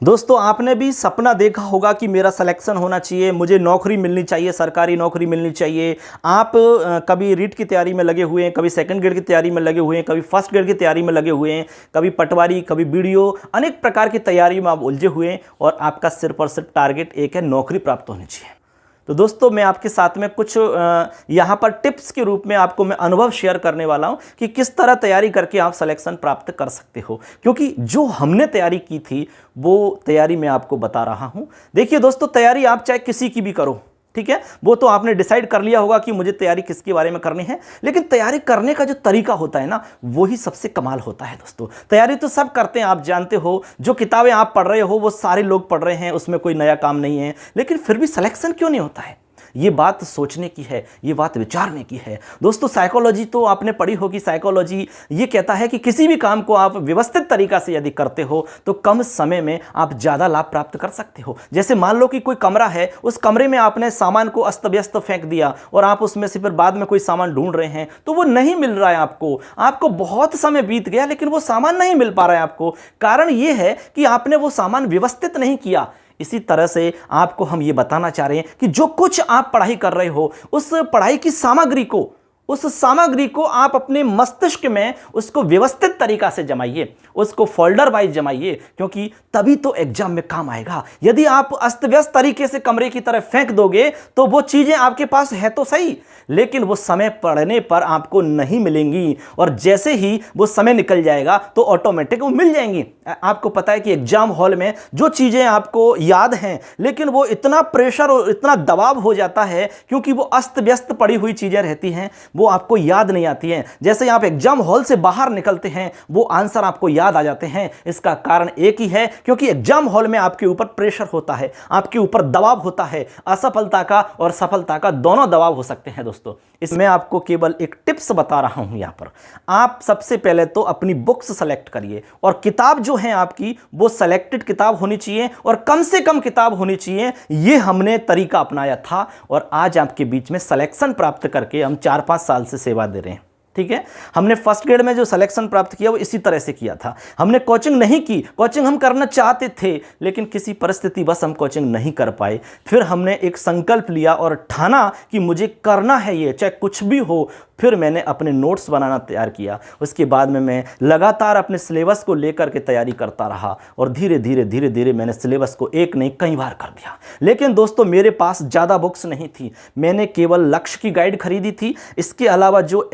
दोस्तों आपने भी सपना देखा होगा कि मेरा सिलेक्शन होना चाहिए, मुझे नौकरी मिलनी चाहिए, सरकारी नौकरी मिलनी चाहिए। आप कभी रीट की तैयारी में लगे हुए हैं, कभी सेकंड ग्रेड की तैयारी में लगे हुए हैं, कभी फर्स्ट ग्रेड की तैयारी में लगे हुए हैं, कभी पटवारी, कभी बीडीओ, अनेक प्रकार की तैयारी में आप उलझे हुए हैं और आपका सिर्फ और सिर्फ टारगेट एक है, नौकरी प्राप्त होनी चाहिए। तो दोस्तों मैं आपके साथ में कुछ यहाँ पर टिप्स के रूप में आपको मैं अनुभव शेयर करने वाला हूँ कि किस तरह तैयारी करके आप सिलेक्शन प्राप्त कर सकते हो, क्योंकि जो हमने तैयारी की थी वो तैयारी मैं आपको बता रहा हूँ। देखिए दोस्तों, तैयारी आप चाहे किसी की भी करो, ठीक है, वो तो आपने डिसाइड कर लिया होगा कि मुझे तैयारी किसके बारे में करनी है, लेकिन तैयारी करने का जो तरीका होता है ना, वही सबसे कमाल होता है। दोस्तों तैयारी तो सब करते हैं, आप जानते हो, जो किताबें आप पढ़ रहे हो वो सारे लोग पढ़ रहे हैं, उसमें कोई नया काम नहीं है, लेकिन फिर भी सिलेक्शन क्यों नहीं होता है? ये बात सोचने की है, ये बात विचारने की है। दोस्तों साइकोलॉजी तो आपने पढ़ी होगी, साइकोलॉजी ये कहता है कि किसी भी काम को आप व्यवस्थित तरीका से यदि करते हो तो कम समय में आप ज़्यादा लाभ प्राप्त कर सकते हो। जैसे मान लो कि कोई कमरा है, उस कमरे में आपने सामान को अस्त व्यस्त फेंक दिया और आप उसमें से फिर बाद में कोई सामान ढूंढ रहे हैं तो वो नहीं मिल रहा है आपको बहुत समय बीत गया लेकिन वो सामान नहीं मिल पा रहा है आपको। कारण ये है कि आपने वो सामान व्यवस्थित नहीं किया। इसी तरह से आपको हम ये बताना चाह रहे हैं कि जो कुछ आप पढ़ाई कर रहे हो, उस पढ़ाई की सामग्री को आप अपने मस्तिष्क में उसको व्यवस्थित तरीका से जमाइए, उसको फोल्डर वाइज जमाइए, क्योंकि तभी तो एग्जाम में काम आएगा। यदि आप अस्त व्यस्त तरीके से कमरे की तरफ फेंक दोगे तो वो चीजें आपके पास है तो सही, लेकिन वो समय पढ़ने पर आपको नहीं मिलेंगी, और जैसे ही वो समय निकल जाएगा तो ऑटोमेटिक वो मिल जाएंगी। आपको पता है कि एग्जाम हॉल में जो चीजें आपको याद हैं, लेकिन वो इतना प्रेशर और इतना दबाव हो जाता है क्योंकि वो अस्त व्यस्त पड़ी हुई चीजें रहती हैं, वो आपको याद नहीं आती हैं। जैसे आप एग्जाम हॉल से बाहर निकलते हैं, वो आंसर आपको याद आ जाते हैं। इसका कारण एक ही है, क्योंकि एग्जाम हॉल में आपके ऊपर प्रेशर होता है, आपके ऊपर दबाव होता है, असफलता का और सफलता का दोनों दबाव हो सकते हैं। दोस्तों इसमें आपको केवल एक टिप्स बता रहा हूं। यहां पर आप सबसे पहले तो अपनी बुक्स सेलेक्ट करिए, और किताब जो है आपकी वो सेलेक्टेड किताब होनी चाहिए और कम से कम किताब होनी चाहिए। ये हमने तरीका अपनाया था और आज आपके बीच में सिलेक्शन प्राप्त करके हम 4-5 साल से सेवा दे रहे हैं। ठीक है, हमने फर्स्ट ग्रेड में जो सिलेक्शन प्राप्त किया वो इसी तरह से किया था। हमने कोचिंग नहीं की, कोचिंग हम करना चाहते थे लेकिन किसी परिस्थिति बस हम कोचिंग नहीं कर पाए। फिर हमने एक संकल्प लिया और ठाना कि मुझे करना है ये, चाहे कुछ भी हो। फिर मैंने अपने नोट्स बनाना तैयार किया। उसके बाद में मैं लगातार अपने सिलेबस को लेकर के तैयारी करता रहा और धीरे धीरे मैंने सिलेबस को एक नहीं कई बार कर दिया। लेकिन दोस्तों मेरे पास ज़्यादा बुक्स नहीं थी, मैंने केवल लक्ष्य की गाइड खरीदी थी। इसके अलावा जो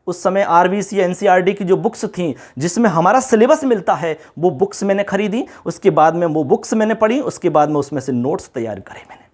उस समय आरबीसी या एनसीईआरटी की जो बुक्स थी जिसमें हमारा सिलेबस मिलता है, वो बुक्स मैंने खरीदी। उसके बाद में वो बुक्स मैंने पढ़ी, उसके बाद में उसमें से नोट्स तैयार करे मैंने।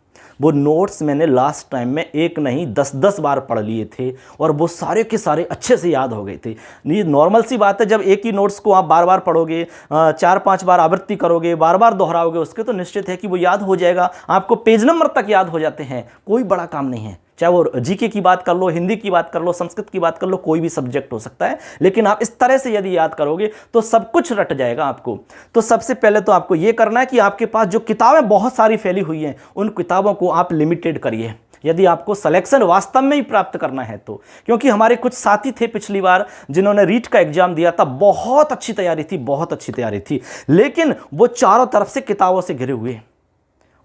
वो नोट्स मैंने लास्ट टाइम में एक नहीं 10-10 बार पढ़ लिए थे और वो सारे के सारे अच्छे से याद हो गए थे। ये नॉर्मल सी बात है, जब एक ही नोट्स को आप बार बार पढ़ोगे, 4-5 बार आवृत्ति करोगे, बार बार दोहराओगे, उसके तो निश्चित है कि वो याद हो जाएगा। आपको पेज नंबर तक याद हो जाते हैं, कोई बड़ा काम नहीं है। चाहे वो जीके की बात कर लो, हिंदी की बात कर लो, संस्कृत की बात कर लो, कोई भी सब्जेक्ट हो सकता है, लेकिन आप इस तरह से यदि याद करोगे तो सब कुछ रट जाएगा आपको। तो सबसे पहले तो आपको यह करना है कि आपके पास जो किताबें बहुत सारी फैली हुई हैं, उन किताबों को आप लिमिटेड करिए, यदि आपको सिलेक्शन वास्तव में ही प्राप्त करना है तो। क्योंकि हमारे कुछ साथी थे पिछली बार जिन्होंने रीट का एग्जाम दिया था, बहुत अच्छी तैयारी थी, बहुत अच्छी तैयारी थी, लेकिन वो चारों तरफ से किताबों से घिरे हुए।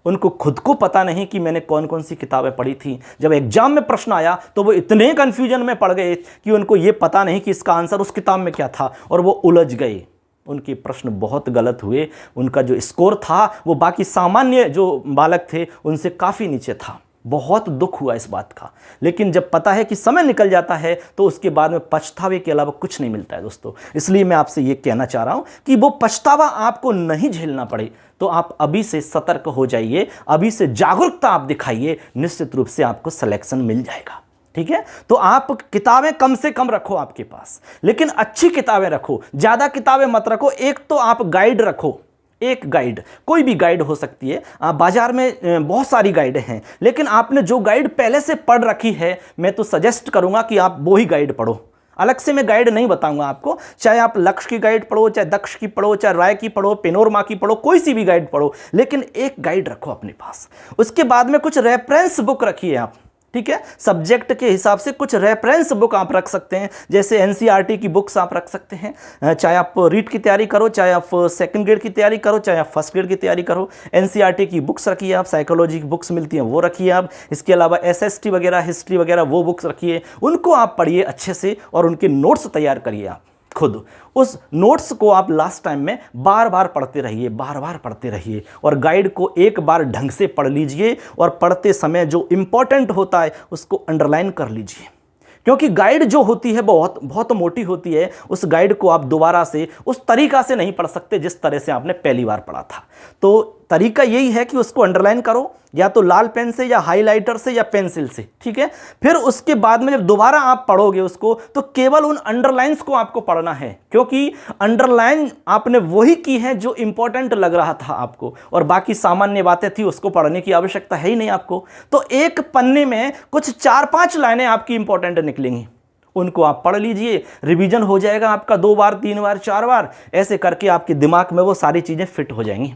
उनको खुद को पता नहीं कि मैंने कौन कौन सी किताबें पढ़ी थी। जब एग्जाम में प्रश्न आया तो वो इतने कंफ्यूजन में पड़ गए कि उनको ये पता नहीं कि इसका आंसर उस किताब में क्या था, और वो उलझ गए। उनके प्रश्न बहुत गलत हुए, उनका जो स्कोर था वो बाकी सामान्य जो बालक थे उनसे काफ़ी नीचे था। बहुत दुख हुआ इस बात का, लेकिन जब पता है कि समय निकल जाता है तो उसके बाद में पछतावे के अलावा कुछ नहीं मिलता है दोस्तों। इसलिए मैं आपसे ये कहना चाह रहा हूं कि वो पछतावा आपको नहीं झेलना पड़े, तो आप अभी से सतर्क हो जाइए, अभी से जागरूकता आप दिखाइए, निश्चित रूप से आपको सिलेक्शन मिल जाएगा। ठीक है, तो आप किताबें कम से कम रखो आपके पास, लेकिन अच्छी किताबें रखो, ज्यादा किताबें मत रखो। एक तो आप गाइड रखो, एक गाइड, कोई भी गाइड हो सकती है। बाजार में बहुत सारी गाइडें हैं, लेकिन आपने जो गाइड पहले से पढ़ रखी है, मैं तो सजेस्ट करूंगा कि आप वो ही गाइड पढ़ो। अलग से मैं गाइड नहीं बताऊंगा आपको, चाहे आप लक्ष्य की गाइड पढ़ो, चाहे दक्ष की पढ़ो, चाहे राय की पढ़ो, पेनोरमा की पढ़ो, कोई सी भी गाइड पढ़ो, लेकिन एक गाइड रखो अपने पास। उसके बाद में कुछ रेफरेंस बुक रखिए आप। ठीक है। सब्जेक्ट के हिसाब से कुछ रेफरेंस बुक आप रख सकते हैं, जैसे एनसीईआरटी की बुक्स आप रख सकते हैं, चाहे आप रीट की तैयारी करो, चाहे आप सेकंड ग्रेड की तैयारी करो, चाहे आप फर्स्ट ग्रेड की तैयारी करो। एनसीईआरटी की बुक्स रखिए आप, साइकोलॉजी की बुक्स मिलती हैं वो रखिए आप, इसके अलावा एसएसटी वगैरह, हिस्ट्री वगैरह वो बुक्स रखिए, उनको आप पढ़िए अच्छे से और उनके नोट्स तैयार करिए आप खुद। उस नोट्स को आप लास्ट टाइम में बार बार पढ़ते रहिए, बार बार पढ़ते रहिए, और गाइड को एक बार ढंग से पढ़ लीजिए, और पढ़ते समय जो इंपॉर्टेंट होता है उसको अंडरलाइन कर लीजिए, क्योंकि गाइड जो होती है बहुत बहुत मोटी होती है। उस गाइड को आप दोबारा से उस तरीका से नहीं पढ़ सकते जिस तरह से आपने पहली बार पढ़ा था। तो तरीका यही है कि उसको अंडरलाइन करो, या तो लाल पेन से या हाइलाइटर से या पेंसिल से, ठीक है। फिर उसके बाद में जब दोबारा आप पढ़ोगे उसको, तो केवल उन अंडरलाइंस को आपको पढ़ना है, क्योंकि अंडरलाइन आपने वही की है जो इंपॉर्टेंट लग रहा था आपको, और बाकी सामान्य बातें थी उसको पढ़ने की आवश्यकता है ही नहीं आपको। तो एक पन्ने में कुछ 4-5 लाइनें आपकी इंपॉर्टेंट निकलेंगी, उनको आप पढ़ लीजिए, रिवीजन हो जाएगा आपका 2 बार 3 बार 4 बार, ऐसे करके आपके दिमाग में वो सारी चीज़ें फिट हो जाएंगी।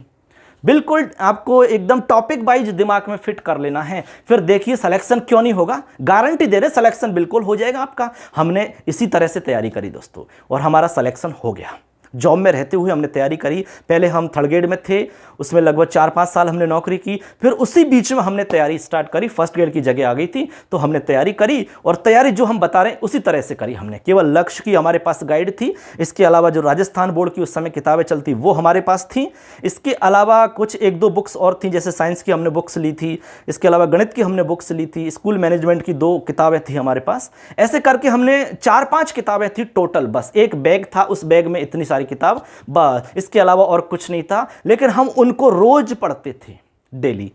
बिल्कुल आपको एकदम टॉपिक वाइज दिमाग में फिट कर लेना है। फिर देखिए सिलेक्शन क्यों नहीं होगा, गारंटी दे रहे सिलेक्शन बिल्कुल हो जाएगा आपका। हमने इसी तरह से तैयारी करी दोस्तों, और हमारा सिलेक्शन हो गया। जॉब में रहते हुए हमने तैयारी करी, पहले हम थर्ड ग्रेड में थे, उसमें लगभग 4-5 साल हमने नौकरी की, फिर उसी बीच में हमने तैयारी स्टार्ट करी, फर्स्ट ग्रेड की जगह आ गई थी तो हमने तैयारी करी, और तैयारी जो हम बता रहे हैं उसी तरह से करी हमने। केवल लक्ष्य की हमारे पास गाइड थी, इसके अलावा जो राजस्थान बोर्ड की उस समय किताबें चलती वो हमारे पास थी, इसके अलावा कुछ 1-2 बुक्स और थी, जैसे साइंस की हमने बुक्स ली थी, इसके अलावा गणित की हमने बुक्स ली थी, स्कूल मैनेजमेंट की 2 किताबें थी हमारे पास। ऐसे करके हमने 4-5 किताबें थी टोटल, बस एक बैग था, उस बैग में इतनी सारी किताब, इसके अलावा और कुछ नहीं था, लेकिन हम उनको रोज पढ़ते थे डेली,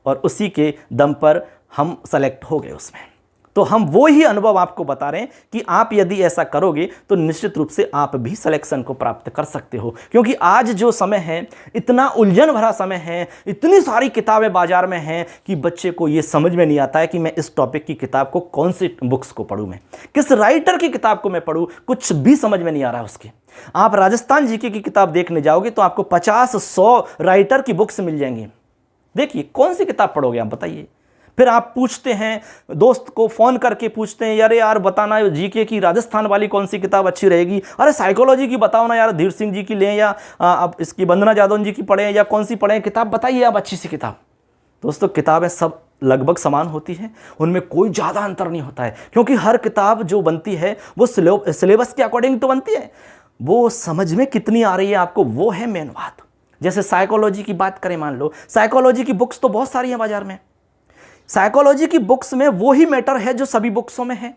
और उसी के दम पर हम सेलेक्ट हो गए उसमें। तो हम वो ही अनुभव आपको बता रहे हैं कि आप यदि ऐसा करोगे तो निश्चित रूप से आप भी सिलेक्शन को प्राप्त कर सकते हो, क्योंकि आज जो समय है इतना उलझन भरा समय है, इतनी सारी किताबें बाजार में हैं कि बच्चे को ये समझ में नहीं आता है कि मैं इस टॉपिक की किताब को, कौन सी बुक्स को पढूं, मैं किस राइटर की किताब को मैं पढूं, कुछ भी समझ में नहीं आ रहा है उसके। आप राजस्थान जीके की किताब देखने जाओगे तो आपको 50-100 राइटर की बुक्स मिल जाएंगी। देखिए कौन सी किताब पढ़ोगे आप बताइए। फिर आप पूछते हैं, दोस्त को फ़ोन करके पूछते हैं, यार यार बताना जीके की राजस्थान वाली कौन सी किताब अच्छी रहेगी, अरे साइकोलॉजी की बताओ ना यार, धीर सिंह जी की लें या आप इसकी वंदना जादव जी की पढ़ें, या कौन सी पढ़ें किताब बताइए आप अच्छी सी किताब। दोस्तों किताबें सब लगभग समान होती हैं, उनमें कोई ज़्यादा अंतर नहीं होता है, क्योंकि हर किताब जो बनती है वो सिलेबस के अकॉर्डिंग तो बनती है, वो समझ में कितनी आ रही है आपको, वो है मेन बात। जैसे साइकोलॉजी की बात करें, मान लो साइकोलॉजी की बुक्स तो बहुत सारी हैं बाजार में, साइकोलॉजी की बुक्स में वो ही मैटर है जो सभी बुक्सों में है।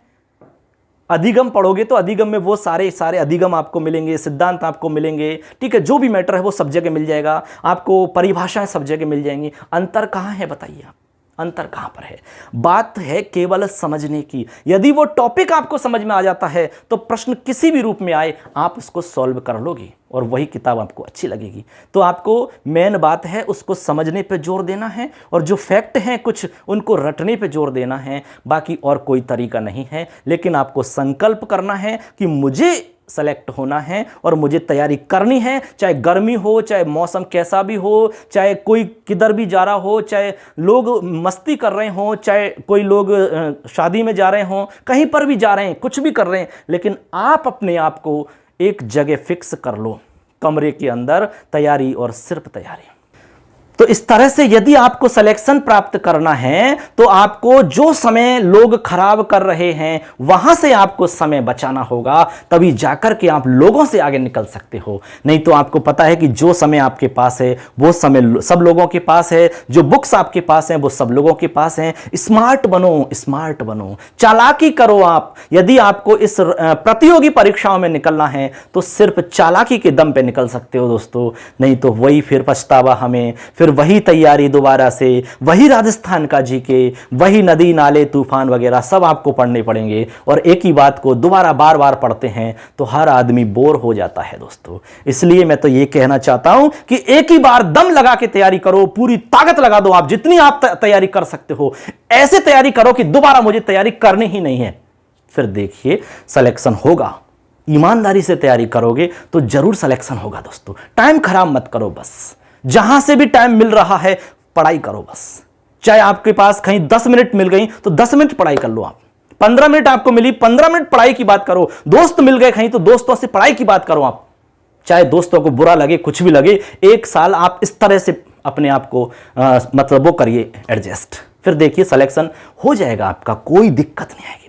अधिगम पढ़ोगे तो अधिगम में वो सारे अधिगम आपको मिलेंगे, सिद्धांत आपको मिलेंगे, ठीक है, जो भी मैटर है वो सब जगह मिल जाएगा आपको, परिभाषाएं सब जगह मिल जाएंगी। अंतर कहाँ है बताइए आप, अंतर कहाँ पर है? बात है केवल समझने की। यदि वो टॉपिक आपको समझ में आ जाता है तो प्रश्न किसी भी रूप में आए आप उसको सॉल्व कर लोगे और वही किताब आपको अच्छी लगेगी। तो आपको मेन बात है उसको समझने पे जोर देना है, और जो फैक्ट हैं कुछ उनको रटने पे जोर देना है, बाकी और कोई तरीका नहीं है। लेकिन आपको संकल्प करना है कि मुझे सेलेक्ट होना है और मुझे तैयारी करनी है, चाहे गर्मी हो, चाहे मौसम कैसा भी हो, चाहे कोई किधर भी जा रहा हो, चाहे लोग मस्ती कर रहे हों, चाहे कोई लोग शादी में जा रहे हों, कहीं पर भी जा रहे हैं, कुछ भी कर रहे हैं, लेकिन आप अपने आप को एक जगह फिक्स कर लो, कमरे के अंदर तैयारी और सिर्फ तैयारी। तो इस तरह से यदि आपको सिलेक्शन प्राप्त करना है तो आपको जो समय लोग खराब कर रहे हैं वहां से आपको समय बचाना होगा, तभी जाकर के आप लोगों से आगे निकल सकते हो। नहीं तो आपको पता है कि जो समय आपके पास है वो समय सब लोगों के पास है, जो बुक्स आपके पास हैं वो सब लोगों के पास हैं। स्मार्ट बनो, स्मार्ट बनो, चालाकी करो आप। यदि आपको इस प्रतियोगी परीक्षाओं में निकलना है तो सिर्फ चालाकी के दम पे निकल सकते हो दोस्तों, नहीं तो वही फिर पछतावा हमें, फिर वही तैयारी दोबारा से, वही राजस्थान का जीके, वही नदी नाले तूफान वगैरह सब आपको पढ़ने पड़ेंगे। और एक ही बात को दोबारा बार बार पढ़ते हैं तो हर आदमी बोर हो जाता है दोस्तों। इसलिए मैं तो ये कहना चाहता हूं कि एक ही बार दम लगा के तैयारी करो, पूरी ताकत लगा दो आप, जितनी आप तैयारी कर सकते हो ऐसे तैयारी करो कि दोबारा मुझे तैयारी करनी ही नहीं है। फिर देखिए सिलेक्शन होगा। ईमानदारी से तैयारी करोगे तो जरूर सिलेक्शन होगा दोस्तों। टाइम खराब मत करो, बस जहां से भी टाइम मिल रहा है पढ़ाई करो, बस चाहे आपके पास कहीं 10 मिनट मिल गई तो 10 मिनट पढ़ाई कर लो आप, 15 मिनट आपको मिली 15 मिनट पढ़ाई की बात करो, दोस्त मिल गए कहीं तो दोस्तों से पढ़ाई की बात करो आप, चाहे दोस्तों को बुरा लगे कुछ भी लगे, 1 साल आप इस तरह से अपने आप को मतलब वो करिए एडजस्ट, फिर देखिए सिलेक्शन हो जाएगा आपका, कोई दिक्कत नहीं आएगी।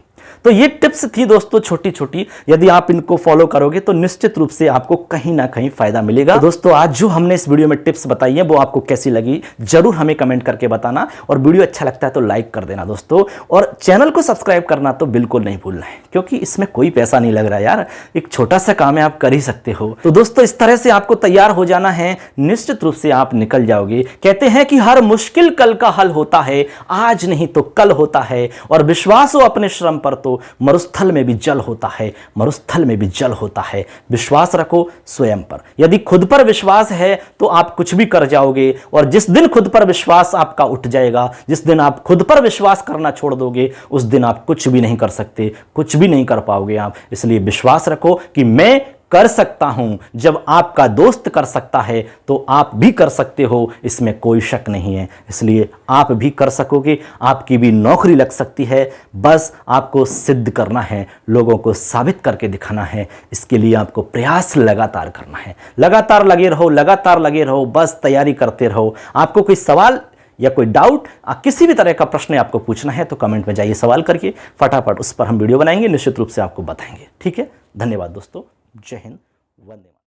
तो ये टिप्स थी दोस्तों छोटी छोटी, यदि आप इनको फॉलो करोगे तो निश्चित रूप से आपको कहीं ना कहीं फायदा मिलेगा। तो दोस्तों आज जो हमने इस वीडियो में टिप्स बताई है वो आपको कैसी लगी जरूर हमें कमेंट करके बताना, और वीडियो अच्छा लगता है तो लाइक कर देना दोस्तों, और चैनल को सब्सक्राइब करना तो बिल्कुल नहीं भूलना है, क्योंकि इसमें कोई पैसा नहीं लग रहा यार, एक छोटा सा काम है, आप कर ही सकते हो। तो दोस्तों इस तरह से आपको तैयार हो जाना है, निश्चित रूप से आप निकल जाओगे। कहते हैं कि हर मुश्किल कल का हल होता है, आज नहीं तो कल होता है, और विश्वास हो अपने श्रम पर तो मरुस्थल में भी जल होता है, मरुस्थल में भी जल होता है। विश्वास रखो स्वयं पर, यदि खुद पर विश्वास है तो आप कुछ भी कर जाओगे, और जिस दिन खुद पर विश्वास आपका उठ जाएगा, जिस दिन आप खुद पर विश्वास करना छोड़ दोगे, उस दिन आप कुछ भी नहीं कर सकते, कुछ भी नहीं कर पाओगे आप। इसलिए विश्वास रखो कि मैं कर सकता हूं। जब आपका दोस्त कर सकता है तो आप भी कर सकते हो, इसमें कोई शक नहीं है। इसलिए आप भी कर सकोगे, आपकी भी नौकरी लग सकती है। बस आपको सिद्ध करना है, लोगों को साबित करके दिखाना है। इसके लिए आपको प्रयास लगातार करना है, लगातार लगे रहो, लगातार लगे रहो, बस तैयारी करते रहो। आपको कोई सवाल या कोई डाउट, किसी भी तरह का प्रश्न आपको पूछना है तो कमेंट में जाइए, सवाल करके फटाफट उस पर हम वीडियो बनाएंगे, निश्चित रूप से आपको बताएंगे। ठीक है, धन्यवाद दोस्तों, जय हिंद, वंदे मातरम।